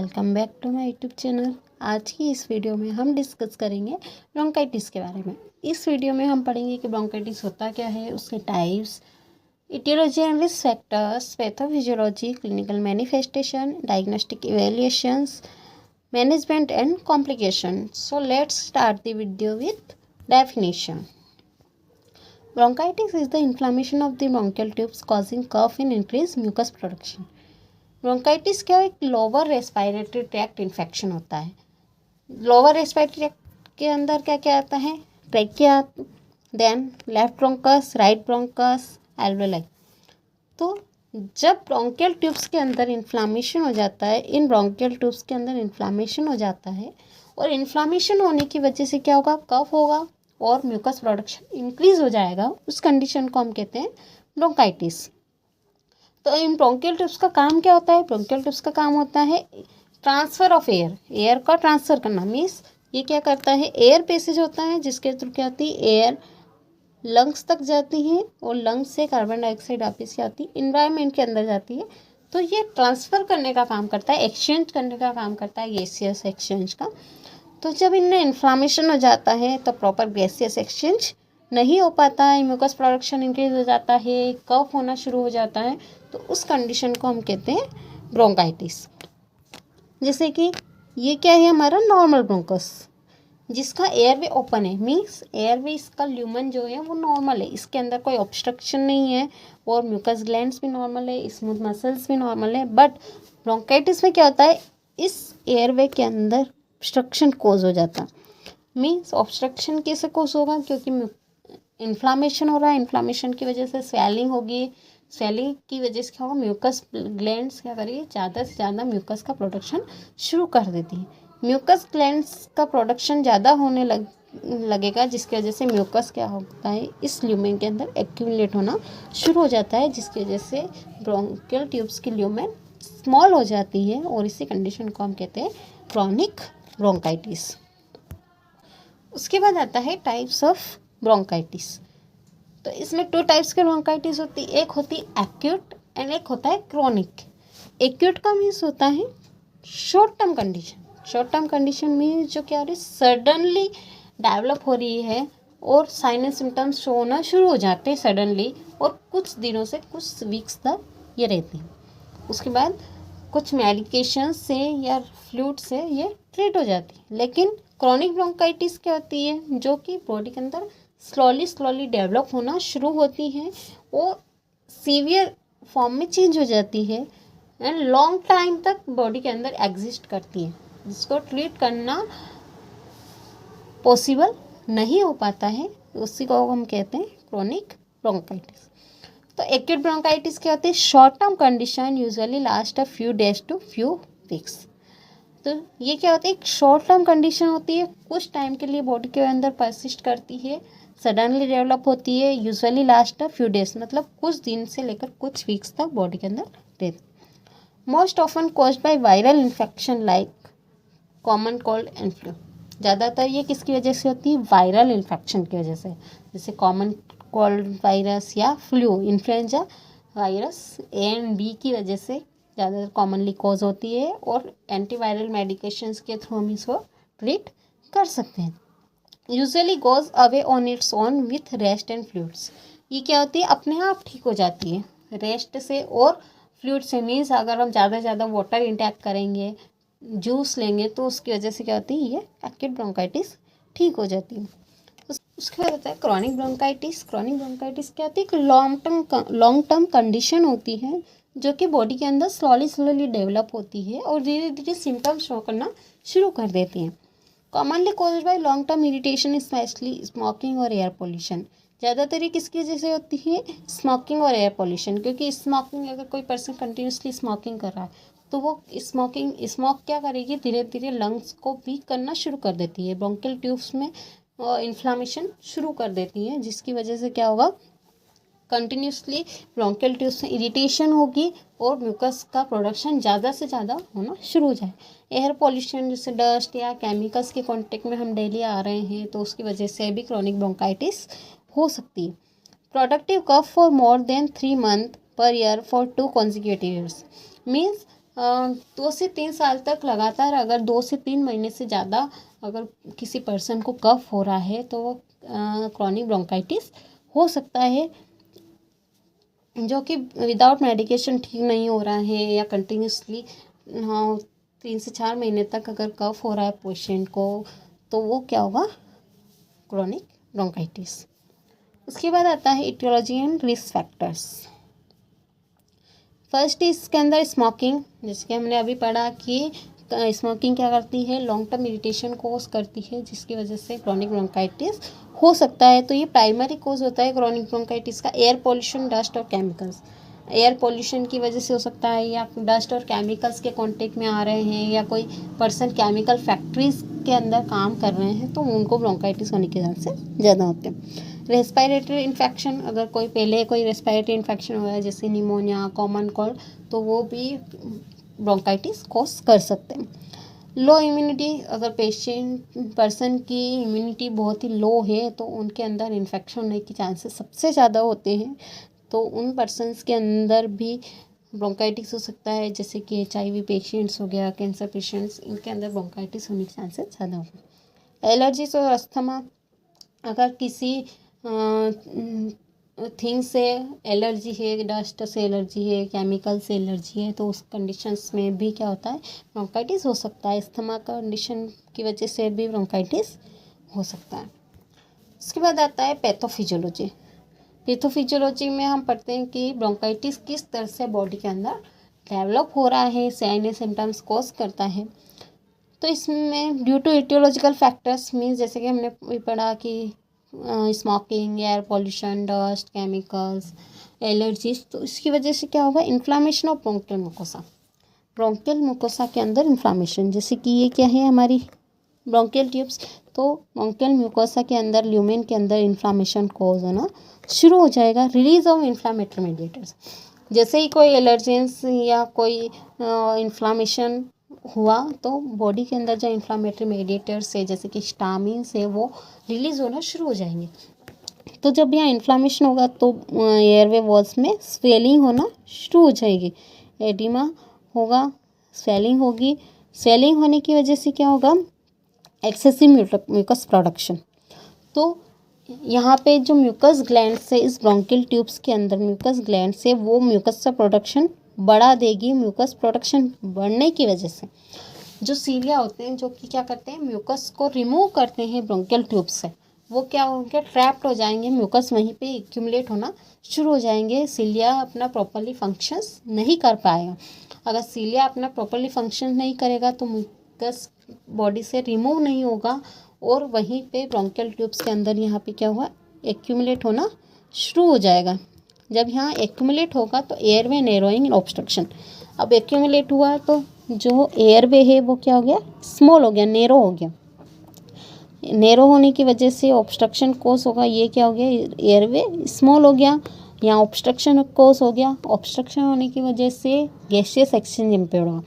Welcome back to my YouTube channel. आज की इस वीडियो में हम डिस्कस करेंगे ब्रोंकाइटिस के बारे में। इस वीडियो में हम पढ़ेंगे कि ब्रोंकाइटिस होता क्या है, उसके types, etiology and risk factors, pathophysiology, clinical manifestation, diagnostic evaluations, management and complication. So let's start the video with definition. Bronchitis is the inflammation of the bronchial tubes causing cough and increased mucus production. Bronchitis क्या एक lower respiratory tract infection होता है। Lower respiratory tract के अंदर क्या क्या आता है? Trachea, then left bronchus, right bronchus, alveoli. तो जब ब्रोंकियल ट्यूब्स के अंदर इन्फ्लामेशन हो जाता है, इन ब्रोंकियल ट्यूब्स के अंदर इन्फ्लामेशन हो जाता है और इन्फ्लामेशन होने की वजह से क्या होगा? कफ होगा और म्यूकस प्रोडक्शन इंक्रीज हो जाएगा। उस कंडीशन को हम कहते हैं ब्रोंकाइटिस। तो इन ब्रोंकियल ट्यूब्स का काम क्या होता है? ब्रोंकियल ट्यूब्स का काम होता है ट्रांसफ़र ऑफ एयर, एयर का ट्रांसफ़र करना। मीन्स ये क्या करता है? एयर पैसेज होता है जिसके थ्रू क्या होती है? एयर लंग्स तक जाती है और लंग्स से कार्बन डाइऑक्साइड वापस क्या होती है? इन्वायरमेंट के अंदर जाती है। तो ये ट्रांसफ़र करने का काम करता है, एक्सचेंज करने का काम करता है, गैसियस एक्सचेंज का। तो जब इनमें इन्फ्लामेशन हो जाता है तो प्रॉपर गैसियस एक्सचेंज नहीं हो पाता है, म्यूकस प्रोडक्शन इंक्रीज हो जाता है, कफ होना शुरू हो जाता है। तो उस कंडीशन को हम कहते हैं ब्रोंकाइटिस। जैसे कि ये क्या है? हमारा नॉर्मल ब्रोंकस जिसका एयरवे ओपन है। मीन्स एयरवे इसका ल्यूमन जो है वो नॉर्मल है, इसके अंदर कोई ऑब्स्ट्रक्शन नहीं है और म्यूकस ग्लैंड्स भी नॉर्मल है, स्मूथ मसल्स भी नॉर्मल है। बट ब्रोंकाइटिस में क्या होता है? इस एयरवे के अंदर ऑब्स्ट्रक्शन कोज हो जाता है। मीन्स ऑब्स्ट्रक्शन कैसे कोज होगा? क्योंकि इन्फ्लामेशन हो रहा है, इन्फ्लामेशन की वजह से स्वेलिंग होगी, स्वेलिंग की वजह से क्या होगा? म्यूकस ग्लैंड्स क्या करेगी? ज़्यादा से ज़्यादा म्यूकस का प्रोडक्शन शुरू कर देती है। म्यूकस ग्लैंड्स का प्रोडक्शन ज़्यादा होने लगेगा जिसकी वजह से म्यूकस क्या होता है? इस ल्यूमेन के अंदर एक्यूमुलेट होना शुरू हो जाता है, जिसकी वजह से ब्रोंकियल ट्यूब्स की ल्यूमेन स्मॉल हो जाती है और इसी कंडीशन को हम कहते हैं क्रॉनिक ब्रोंकाइटिस। उसके बाद आता है टाइप्स ऑफ ब्रोंकाइटिस। तो इसमें 2 टाइप्स के ब्रोंकाइटिस होती है, एक होती है एक्यूट एंड एक होता है क्रॉनिक। एक्यूट का मीन्स होता है short term condition. Short term condition means जो क्या हो रही है? सडनली डेवलप हो रही है और साइन एंड सिम्टम्स शो होना शुरू हो जाते हैं सडनली, और कुछ दिनों से कुछ वीक्स तक ये रहती हैं। उसके बाद कुछ मेडिकेशन से या फ्लूइड से ये ट्रीट हो जाती है। लेकिन क्रॉनिक ब्रोंकाइटिस क्या होती है? जो कि बॉडी के अंदर स्लोली डेवलप होना शुरू होती है और सीवियर फॉर्म में चेंज हो जाती है एंड लॉन्ग टाइम तक बॉडी के अंदर एग्जिस्ट करती है, जिसको ट्रीट करना पॉसिबल नहीं हो पाता है। उसी को हम कहते हैं क्रॉनिक ब्रोंकाइटिस। तो एक्यूट ब्रोंकाइटिस क्या होती है? Short term condition usually last a few days to few weeks. तो ये क्या होती है? एक शॉर्ट टर्म कंडीशन होती है, कुछ टाइम के लिए बॉडी के अंदर परसिस्ट करती है, सडनली डेवलप होती है, usually last a few days, मतलब कुछ दिन से लेकर कुछ वीक्स तक बॉडी के अंदर रहती है। Most often caused by viral infection like common cold and flu. ज़्यादातर ये किसकी वजह से होती है? वायरल इन्फेक्शन की वजह से, जैसे कॉमन कोल्ड वायरस या flu, influenza virus A and B की वजह से ज़्यादातर कॉमनली कॉज होती है और एंटीवायरल मेडिकेशंस के थ्रू हम इसको ट्रीट कर सकते हैं। Usually goes away on its own with rest and fluids. ये क्या होती है? अपने आप ठीक हो जाती है रेस्ट से और फ्लूइड से। मीन्स अगर हम ज़्यादा से ज़्यादा वाटर इंटेक करेंगे, जूस लेंगे, तो उसकी वजह से क्या होती है? ये एक्यूट ब्रोंकाइटिस ठीक हो जाती है। उसके बाद आता है क्रॉनिक ब्रोंकाइटिस। क्रॉनिक ब्रोंकाइटिस क्या होती है? एक लॉन्ग टर्म कंडीशन होती है जो कि बॉडी के अंदर स्लोली डेवलप होती है और धीरे धीरे सिम्टम्स शो करना शुरू कर देती हैं। Commonly caused by long term irritation, specially smoking और एयर पोल्यूशन। ज़्यादातर ये किसकी वजह से होती है? स्मोकिंग और एयर पोल्यूशन। क्योंकि स्मोकिंग, अगर कोई पर्सन कंटिन्यूसली स्मोकिंग कर रहा है तो वो स्मोक क्या करेगी? धीरे धीरे लंग्स को वीक करना शुरू कर देती है, ब्रोंकियल ट्यूब्स में इन्फ्लामेशन शुरू कर देती है, जिसकी वजह से क्या होगा? कंटिन्यूसली ब्रोंकियल ट्यूब्स में इरिटेशन होगी और म्यूकस का प्रोडक्शन ज़्यादा से ज़्यादा होना शुरू हो जाए। एयर पॉल्यूशन, जैसे डस्ट या केमिकल्स के कांटेक्ट में हम डेली आ रहे हैं, तो उसकी वजह से भी क्रॉनिक ब्रोंकाइटिस हो सकती है। Productive cough for more than 3 months per year for 2 consecutive years। Means 2 से 3 साल तक लगातार अगर 2 से 3 महीने से ज़्यादा अगर किसी पर्सन को कफ हो रहा है तो वो क्रॉनिक ब्रोंकाइटिस हो सकता है, जो कि विदाउट मेडिकेशन ठीक नहीं हो रहा है या कंटिन्यूसली 3 से 4 महीने तक अगर कफ हो रहा है पेशेंट को, तो वो क्या होगा, क्रॉनिक ब्रोंकाइटिस। उसके बाद आता है etiology and risk factors. First इसके अंदर स्मोकिंग, जैसे कि हमने अभी पढ़ा कि स्मोकिंग क्या करती है, लॉन्ग टर्म इरिटेशन कोज करती है, जिसकी वजह से क्रॉनिक ब्रोंकाइटिस हो सकता है। तो ये प्राइमरी कोज होता है क्रॉनिक ब्रोंकाइटिस का। एयर पॉल्यूशन, डस्ट और केमिकल्स, एयर पॉल्यूशन की वजह से हो सकता है, या डस्ट और केमिकल्स के कांटेक्ट में आ रहे हैं, या कोई पर्सन केमिकल फैक्ट्रीज के अंदर काम कर रहे हैं तो उनको ब्रोंकाइटिस होने के चांसेस ज़्यादा होते हैं। रेस्पिरेटरी इन्फेक्शन, अगर कोई पहले कोई रेस्पिरेटरी इन्फेक्शन हुआ है जैसे निमोनिया, कॉमन कोल्ड, तो वो भी ब्रोंकाइटिस कॉज कर सकते हैं। लो इम्यूनिटी, अगर पर्सन की इम्यूनिटी बहुत ही लो है तो उनके अंदर इन्फेक्शन होने के चांसेस सबसे ज़्यादा होते हैं, तो उन पर्सन्स के अंदर भी ब्रोंकाइटिस हो सकता है, जैसे कि HIV पेशेंट्स हो गया, कैंसर पेशेंट्स, इनके अंदर ब्रोंकाइटिस होने के चांसेस ज़्यादा होते हैं। एलर्जीज और अस्थमा, अगर किसी थिंग से एलर्जी है, डस्ट से एलर्जी है, केमिकल से एलर्जी है, तो उस कंडीशंस में भी क्या होता है, ब्रोंकाइटिस हो सकता है। अस्थमा कंडीशन की वजह से भी ब्रोंकाइटिस हो सकता है। उसके बाद आता है पैथोफिजियोलॉजी। पैथोफिजियोलॉजी में हम पढ़ते हैं कि ब्रोंकाइटिस किस तरह से बॉडी के अंदर डेवलप हो रहा है, साइन सिम्टम्स कॉज करता है। तो इसमें due to etiological factors means, जैसे कि हमने भी पढ़ा कि smoking, air pollution, dust, chemicals, allergies, तो इसकी वजह से क्या होगा, inflammation of bronchial mucosa, bronchial mucosa के अंदर इन्फ्लामेशन, जैसे कि ये क्या है हमारी ब्रोंकियल ट्यूब्स, तो ब्रोंकियल म्यूकोसा के अंदर, ल्यूमेन के अंदर इन्फ्लामेशन कॉज होना शुरू हो जाएगा। रिलीज ऑफ इन्फ्लामेटरी मेडिएटर्स, जैसे ही कोई एलर्जेंस या कोई इन्फ्लामेशन हुआ तो बॉडी के अंदर जो इन्फ्लामेटरी मेडिएटर्स है जैसे कि हिस्टामिन्स है वो रिलीज होना शुरू हो जाएंगे। तो जब यहाँ इन्फ्लामेशन होगा तो एयरवे वॉल्स में स्वेलिंग होना शुरू हो जाएगी, एडिमा होगा, स्वेलिंग होगी। स्वेलिंग होने की वजह से क्या होगा, एक्सेसिव म्यूकस प्रोडक्शन। तो यहाँ पे जो म्यूकस ग्लैंड से इस ब्रोंकियल ट्यूब्स के अंदर म्यूकस ग्लैंड से वो म्यूकस का प्रोडक्शन बढ़ा देगी। म्यूकस प्रोडक्शन बढ़ने की वजह से जो सीलिया होते हैं, जो कि क्या करते हैं, म्यूकस को रिमूव करते हैं ब्रोंकियल ट्यूब से, वो क्या होंगे, ट्रैप्ड हो जाएंगे, म्यूकस वहीं पे एक्यूमुलेट होना शुरू हो जाएंगे। सीलिया अपना प्रॉपरली फंक्शंस नहीं कर पाएगा। अगर सीलिया अपना प्रॉपरली फंक्शन नहीं करेगा तो म्यूकस बॉडी से रिमूव नहीं होगा और वहीं पे ब्रोंकियल ट्यूब्स के अंदर यहाँ पे क्या हुआ, एक्यूमुलेट होना शुरू हो जाएगा। जब यहाँ एक्यूमुलेट होगा तो एयरवे नैरोइंग ऑब्स्ट्रक्शन, अब एक्यूमुलेट हुआ तो जो एयरवे है वो क्या हो गया, स्मॉल हो गया, नैरो हो गया। नैरो होने की वजह से ऑब्स्ट्रक्शन कोज होगा, ये क्या हो गया, एयरवे स्मॉल हो गया, यहाँ ऑब्स्ट्रक्शन कोज हो गया। ऑब्स्ट्रक्शन होने की वजह से गैसियस एक्सचेंज इम्पेयर होगा,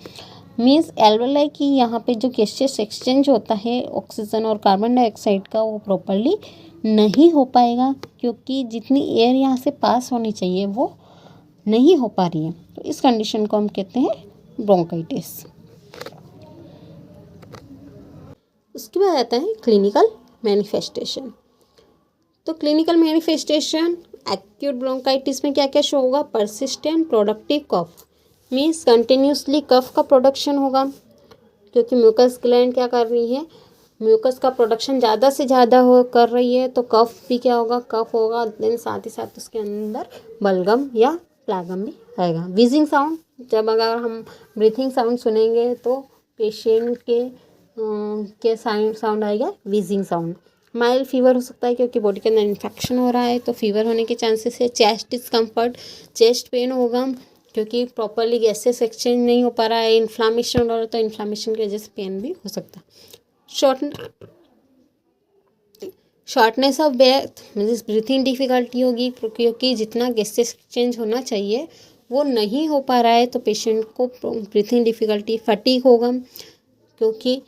मीन्स एल्वेलाई की यहाँ पे जो गैसियस एक्सचेंज होता है ऑक्सीजन और कार्बन डाइऑक्साइड का, वो प्रॉपरली नहीं हो पाएगा, क्योंकि जितनी एयर यहाँ से पास होनी चाहिए वो नहीं हो पा रही है। तो इस कंडीशन को हम कहते हैं ब्रोंकाइटिस। उसके बाद आता है क्लिनिकल मैनिफेस्टेशन। तो क्लिनिकल मैनिफेस्टेशन एक्यूट ब्रोंकाइटिस में क्या क्या शो होगा, persistent productive cough, means continuously cough का प्रोडक्शन होगा, क्योंकि म्यूकस ग्लैंड क्या कर रही है, म्यूकस का प्रोडक्शन ज़्यादा से ज़्यादा हो कर रही है, तो कफ भी क्या होगा, कफ होगा। देन साथ ही साथ उसके अंदर बलगम या प्लागम भी आएगा। विजिंग साउंड, जब अगर हम ब्रीथिंग साउंड सुनेंगे तो पेशेंट के साउंड आएगा विजिंग साउंड। माइल्ड फीवर हो सकता है, क्योंकि बॉडी के अंदर इन्फेक्शन हो रहा है तो फीवर होने के चांसेस है। चेस्ट डिस्कम्फर्ट, चेस्ट पेन होगा, क्योंकि प्रॉपरली गैसेस एक्सचेंज नहीं हो पा रहा है, इन्फ्लामेशन हो रहा है, तो इन्फ्लामेशन की वजह से पेन भी हो सकता है। Shortness of breath means breathing difficulty होगी, क्योंकि जितना गैसेस एक्सचेंज होना चाहिए वो नहीं हो पा रहा है, तो पेशेंट को ब्रीथिंग डिफिकल्टी। फटीग होगा, क्योंकि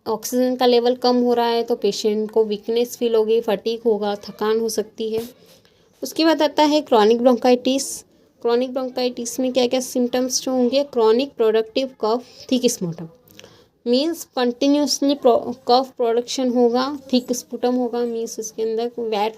ऑक्सीजन का लेवल कम हो रहा है तो पेशेंट को वीकनेस फील होगी, फटीग होगा, थकान हो सकती है। उसके बाद आता है क्रॉनिक ब्रोंकाइटिस। क्रॉनिक ब्रोंकाइटिस में क्या क्या सिम्टम्स जो होंगे, chronic productive cough thick sputum, means continuously cough production होगा, थिक स्पूटम होगा, मीन्स उसके अंदर वैट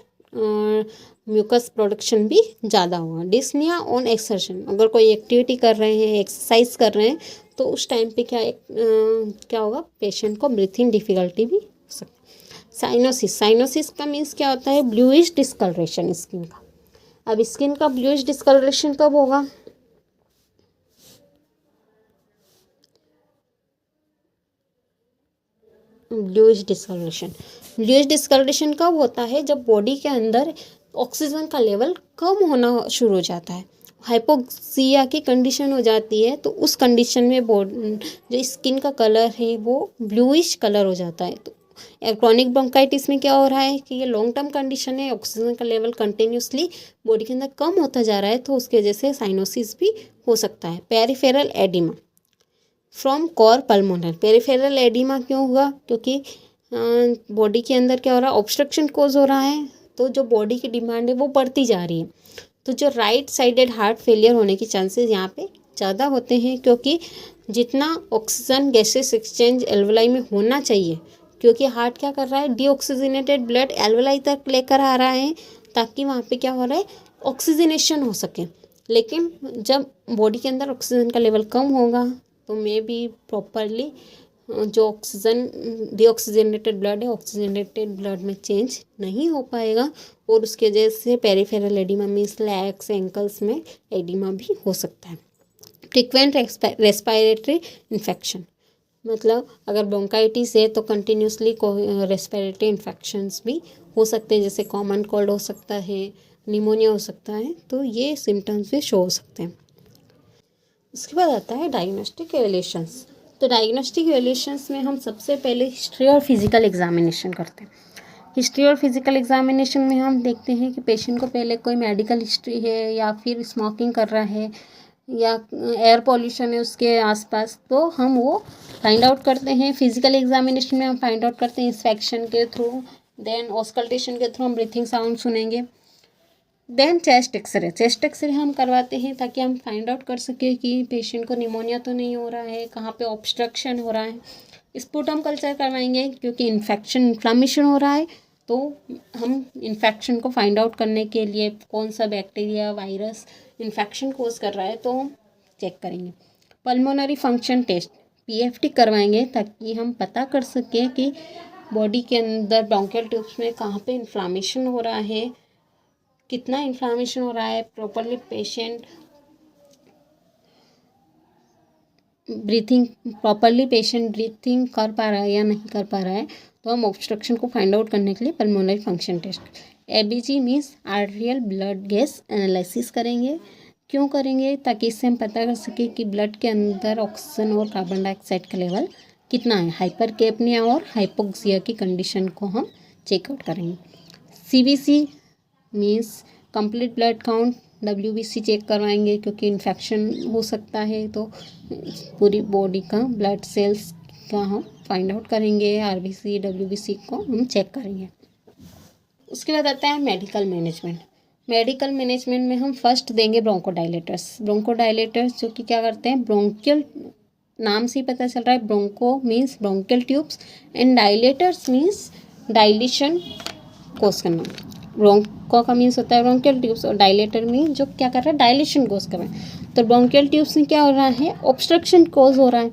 म्यूकस प्रोडक्शन भी ज़्यादा होगा। डिस्निया ऑन एक्सर्शन, अगर कोई एक्टिविटी कर रहे हैं, एक्सरसाइज कर रहे हैं, तो उस टाइम पे क्या होगा, पेशेंट को ब्रीथिंग डिफिकल्टी भी हो सकती है। साइनोसिस, साइनोसिस का मीन्स क्या होता है, ब्लूइश डिस्कलरेशन स्किन का। अब स्किन का ब्लूइश डिस्कलरेशन कब होगा, ब्लूइश डिस्कलरेशन कब होता है, जब बॉडी के अंदर ऑक्सीजन का लेवल कम होना शुरू हो जाता है, हाइपोक्सिया की कंडीशन हो जाती है, तो उस कंडीशन में जो स्किन का कलर है वो ब्लूइश कलर हो जाता है। तो क्रॉनिक ब्रोंकाइटिस में क्या हो रहा है कि ये लॉन्ग टर्म कंडीशन है, ऑक्सीजन का लेवल कंटिन्यूसली बॉडी के अंदर कम होता जा रहा है, तो उसकी वजह से साइनोसिस भी हो सकता है। Peripheral edema from cor pulmonale, peripheral edema क्यों हुआ, क्योंकि बॉडी के अंदर क्या हो रहा है, ऑब्स्ट्रक्शन कोज हो रहा है, तो जो बॉडी की डिमांड है वो बढ़ती जा रही है, तो जो राइट साइडेड हार्ट फेलियर होने की चांसेस यहाँ पे ज़्यादा होते हैं, क्योंकि जितना ऑक्सीजन गैसेस एक्सचेंज एल्वलाई में होना चाहिए, क्योंकि हार्ट क्या कर रहा है, डीऑक्सीजनेटेड ब्लड एल्वलाई तक लेकर आ रहा है, ताकि वहाँ पे क्या हो रहा है, ऑक्सीजनेशन हो सके। लेकिन जब बॉडी के अंदर ऑक्सीजन का लेवल कम होगा, तो मे बी प्रॉपरली जो ऑक्सीजन डीऑक्सीजनेटेड ब्लड है, ऑक्सीजनेटेड ब्लड में चेंज नहीं हो पाएगा, और उसकी वजह से peripheral oedema means legs ankles में एडिमा भी हो सकता है। फ्रिक्वेंट रेस्पिरेटरी इन्फेक्शन, मतलब अगर ब्रोंकाइटिस है तो कंटिन्यूसली रेस्पिरेटरी इन्फेक्शंस भी हो सकते हैं, जैसे कॉमन कोल्ड हो सकता है, निमोनिया हो सकता है, तो ये सिम्टम्स भी शो हो सकते हैं। उसके बाद आता है डायग्नोस्टिक एवेल्यूशंस। तो डायग्नोस्टिक एवेल्यूशंस में हम सबसे पहले हिस्ट्री और फिजिकल एग्जामिनेशन करते हैं। हिस्ट्री और फिजिकल एग्जामिनेशन में हम देखते हैं कि पेशेंट को पहले कोई मेडिकल हिस्ट्री है, या फिर स्मोकिंग कर रहा है, या एयर पॉल्यूशन है उसके आसपास, तो हम वो फाइंड आउट करते हैं। फिजिकल एग्जामिनेशन में हम फाइंड आउट करते हैं इंस्पेक्शन के थ्रू, देन ऑस्कल्टेशन के थ्रू हम ब्रीथिंग साउंड सुनेंगे, देन चेस्ट एक्सरे हम करवाते हैं, ताकि हम फाइंड आउट कर सकें कि पेशेंट को निमोनिया तो नहीं हो रहा है, कहाँ पे ऑब्स्ट्रक्शन हो रहा है। स्पूटम कल्चर करवाएंगे, क्योंकि इन्फ्लामेशन हो रहा है, तो हम इन्फेक्शन को फाइंड आउट करने के लिए कौन सा बैक्टीरिया वायरस इन्फेक्शन कोज कर रहा है, तो हम चेक करेंगे। पल्मोनरी फंक्शन टेस्ट PFT करवाएंगे, ताकि हम पता कर सकें कि बॉडी के अंदर ब्रोंकियल ट्यूब्स में कहाँ पे इन्फ्लामेशन हो रहा है, कितना इन्फ्लामेशन हो रहा है, प्रॉपरली पेशेंट ब्रीथिंग कर पा रहा है या नहीं कर पा रहा है, तो हम ऑब्स्ट्रक्शन को फाइंड आउट करने के लिए pulmonary function test ABG means arterial blood gas analysis करेंगे। क्यों करेंगे, ताकि इससे हम पता कर सकें कि ब्लड के अंदर ऑक्सीजन और कार्बन डाइऑक्साइड का लेवल कितना है। हाइपरकेपनिया और हाइपोक्सिया की कंडीशन को हम चेकआउट करेंगे। CBC means complete blood count, WBC check करवाएंगे, क्योंकि इन्फेक्शन हो सकता है, तो पूरी बॉडी का ब्लड सेल्स का हम फाइंड आउट करेंगे। RBC WBC को हम चेक करेंगे। उसके बाद आता है मेडिकल मैनेजमेंट में हम फर्स्ट देंगे ब्रोंकोडाइलेटर्स जो कि क्या करते हैं, ब्रोंकियल, नाम से ही पता चल रहा है, broncho means bronchial tubes and dilators means dilation cause करना। ब्रोंको का मीन्स होता है ब्रोंकियल ट्यूब्स, और डायलेटर मीन्स जो क्या कर रहा है, डायलेशन कोज कर रहा है। तो ब्रोंकियल ट्यूब्स में क्या हो रहा है, ऑब्स्ट्रक्शन कोज हो रहा है,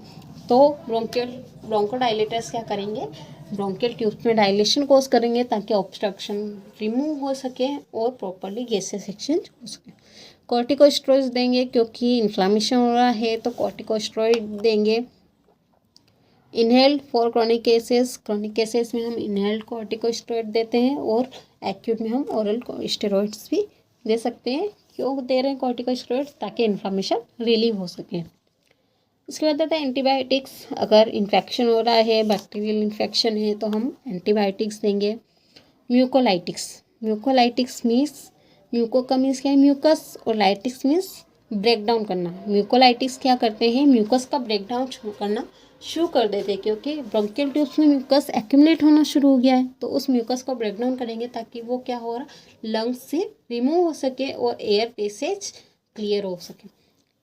तो ब्रोंकोडाइलेटर्स क्या करेंगे, ब्रोंकियल ट्यूब्स में डायलेशन कोज करेंगे, ताकि ऑब्स्ट्रक्शन रिमूव हो सके और प्रॉपरली गैसेस एक्सचेंज हो सके। कॉर्टिकोस्टेरॉइड्स देंगे, क्योंकि इन्फ्लामेशन हो रहा है, तो कॉर्टिकोस्टेरॉइड देंगे। इनहेल्ड फॉर क्रॉनिक केसेस में हम इनहेल्ड कॉर्टिकोस्टेरॉइड देते हैं, और एक्यूट में हम ओरल स्टेरॉइड्स भी दे सकते हैं। क्यों दे रहे हैं कॉर्टिकोस्टेरॉइड्स, ताकि इन्फ्लामेशन रिलीव हो सके। उसके बाद आता है एंटीबायोटिक्स। अगर इन्फेक्शन हो रहा है, बैक्टीरियल इन्फेक्शन है, तो हम एंटीबायोटिक्स देंगे। म्यूकोलाइटिक्स मीन्स, म्यूको का मीन्स क्या है, म्यूकस, और लाइटिक्स मीन्स ब्रेक डाउन करना। म्यूकोलाइटिक्स क्या करते हैं, म्यूकस का ब्रेक डाउन करना शुरू कर देते हैं, क्योंकि ब्रोंकियल ट्यूब्स में म्यूकस एक्यूमुलेट होना शुरू हो गया है, तो उस म्यूकस को ब्रेक डाउन करेंगे, ताकि वो क्या हो रहा, लंग्स से रिमूव हो सके और एयर पैसेज क्लियर हो सके।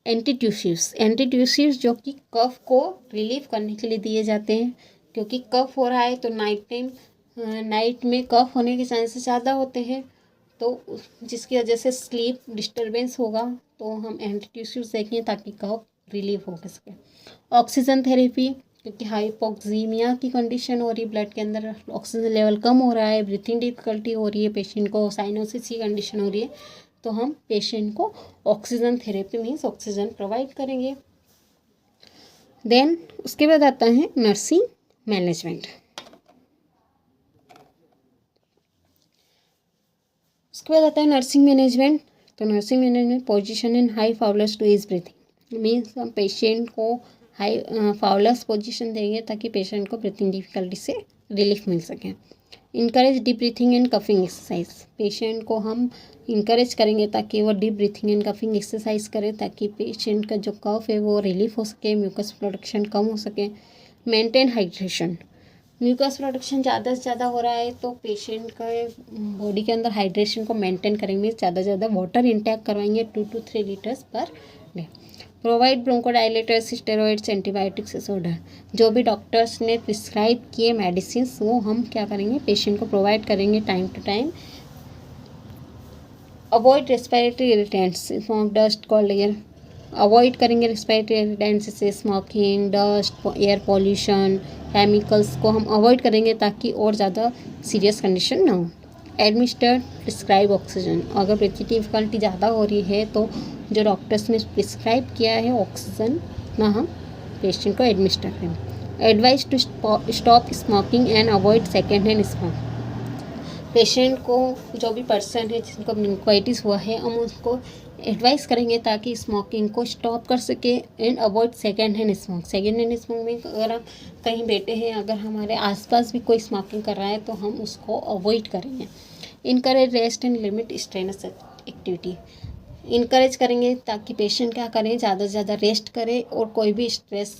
एंटीट्यूसिव्स जो कि कफ को रिलीफ करने के लिए दिए जाते हैं, क्योंकि कफ हो रहा है तो नाइट में कफ होने के चांसेस ज़्यादा होते हैं, तो जिसकी वजह से स्लीप डिस्टर्बेंस होगा, तो हम एंटीट्यूसिव्स देखें ताकि कफ रिलीफ हो सके। ऑक्सीजन थेरेपी, क्योंकि हाइपोक्सीमिया की कंडीशन हो रही है, ब्लड के अंदर ऑक्सीजन लेवल कम हो रहा है, ब्रीथिंग डिफिकल्टी हो रही है, पेशेंट को साइनोसिस की कंडीशन हो रही है, तो हम पेशेंट को oxygen therapy means oxygen provide करेंगे। देन उसके बाद आता है नर्सिंग मैनेजमेंट। उसके बाद आता है नर्सिंग मैनेजमेंट। तो nursing management position in high Fowler's to ease breathing, means हम पेशेंट को हाई फाउलस पोजीशन देंगे ताकि पेशेंट को ब्रीथिंग डिफिकल्टी से रिलीफ मिल सके। Encourage deep breathing and coughing exercise, patient को हम इनकरेज करेंगे ताकि वो deep breathing and coughing exercise करे, ताकि पेशेंट का जो कफ है वो रिलीफ हो सके, म्यूकस प्रोडक्शन कम हो सके। मेंटेन हाइड्रेशन, म्यूकस प्रोडक्शन ज़्यादा से ज़्यादा हो रहा है तो पेशेंट का बॉडी के अंदर हाइड्रेशन को मेंटेन करेंगे, ज़्यादा से ज़्यादा वाटर इंटेक करवाएंगे 2 to 3 litres per day. Provide bronchodilators, steroids, antibiotics disorder, जो भी डॉक्टर्स ने प्रिस्क्राइब किए मेडिसिन वो हम क्या करेंगे, पेशेंट को प्रोवाइड करेंगे time to time. Avoid respiratory irritants, smoke, dust, cold air, avoid करेंगे रेस्पिरेटरी इरिटेंट्स से smoking, dust, air pollution, chemicals को हम अवॉइड करेंगे ताकि और ज़्यादा सीरियस कंडीशन ना हो। एडमिनिस्टर प्रिस्क्राइब ऑक्सीजन, अगर ब्रीथिंग डिफिकल्टी ज़्यादा हो रही है तो जो डॉक्टर्स ने प्रिस्क्राइब किया है ऑक्सीजन ना हम पेशेंट को एडमिनिस्टर करें। Advice to stop smoking and avoid second hand smoke, patient को जो भी पर्सन है जिनको ब्रोंकाइटिस हुआ है हम उसको एडवाइस करेंगे ताकि स्मोकिंग को स्टॉप कर सके and avoid second hand smoke. Second hand smoke में अगर हम कहीं बैठे हैं, अगर हमारे आसपास भी कोई स्मोकिंग कर रहा है तो हम उसको अवॉइड करेंगे। Encourage rest and limit strenuous activity, encourage करेंगे ताकि पेशेंट क्या करें, ज़्यादा से ज़्यादा रेस्ट करे और कोई भी स्ट्रेस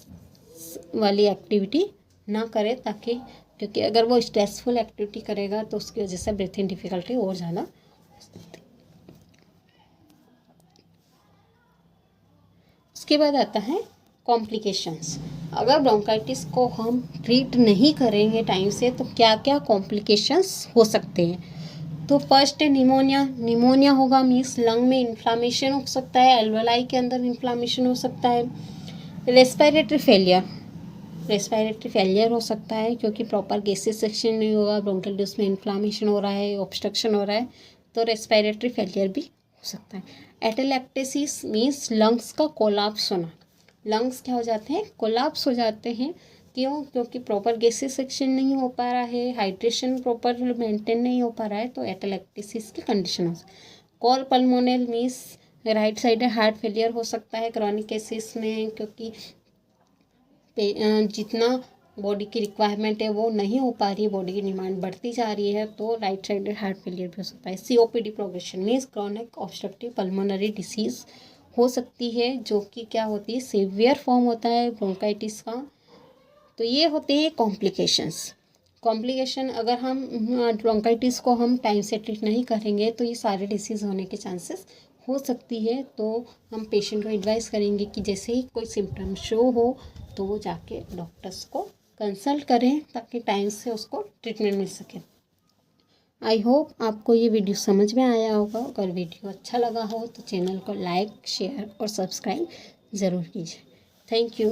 वाली एक्टिविटी ना करे, ताकि क्योंकि अगर वो स्ट्रेसफुल एक्टिविटी करेगा तो उसकी वजह से ब्रीथिंग डिफिकल्टी और ज़्यादा हो सकती है। उसके बाद आता है कॉम्प्लिकेशंस। अगर ब्रोंकाइटिस को हम ट्रीट नहीं करेंगे टाइम से तो क्या क्या कॉम्प्लिकेशंस हो सकते हैं। तो फर्स्ट है निमोनिया होगा, मीन्स लंग में इन्फ्लामेशन हो सकता है, एल्वेलाई के अंदर इन्फ्लामेशन हो सकता है। रेस्पिरेटरी फेलियर हो सकता है क्योंकि प्रॉपर गैसेस सेक्शन नहीं होगा, ब्रोंकियल ट्यूब्स में इन्फ्लामेशन हो रहा है, ऑब्स्ट्रक्शन हो रहा है, तो रेस्पिरेटरी फेलियर भी हो सकता है। एटेलेक्टेसिस मीन्स लंग्स का कोलाप्स होना, लंग्स क्या हो जाते हैं, कोलाप्स हो जाते हैं। क्यों? क्योंकि प्रॉपर गैसेस सेक्शन नहीं हो पा रहा है, हाइड्रेशन प्रॉपर मेंटेन नहीं हो पा रहा है, तो एटेलेक्टेसिस की कंडीशन हो सकती है। Cor pulmonale means right side heart failure हो सकता है क्रॉनिक केसेस में, क्योंकि जितना बॉडी की रिक्वायरमेंट है वो नहीं हो पा रही है, बॉडी की डिमांड बढ़ती जा रही है, तो राइट साइड हार्ट फेलियर भी हो सकता है। COPD progression means chronic obstructive pulmonary disease हो सकती है, जो कि क्या होती है, सीवियर फॉर्म होता है ब्रोंकाइटिस का। तो ये होते हैं कॉम्प्लिकेशन। अगर हम ब्रोंकाइटिस को हम टाइम से ट्रीट नहीं करेंगे तो ये सारे डिसीज़ होने के चांसेस हो सकती है। तो हम पेशेंट को एडवाइस करेंगे कि जैसे ही कोई सिम्टम शो हो तो वो जाके डॉक्टर्स को कंसल्ट करें ताकि टाइम से उसको ट्रीटमेंट मिल सके। आई होप आपको ये वीडियो समझ में आया होगा। अगर वीडियो अच्छा लगा हो तो चैनल को लाइक, शेयर और सब्सक्राइब ज़रूर कीजिए। Thank you.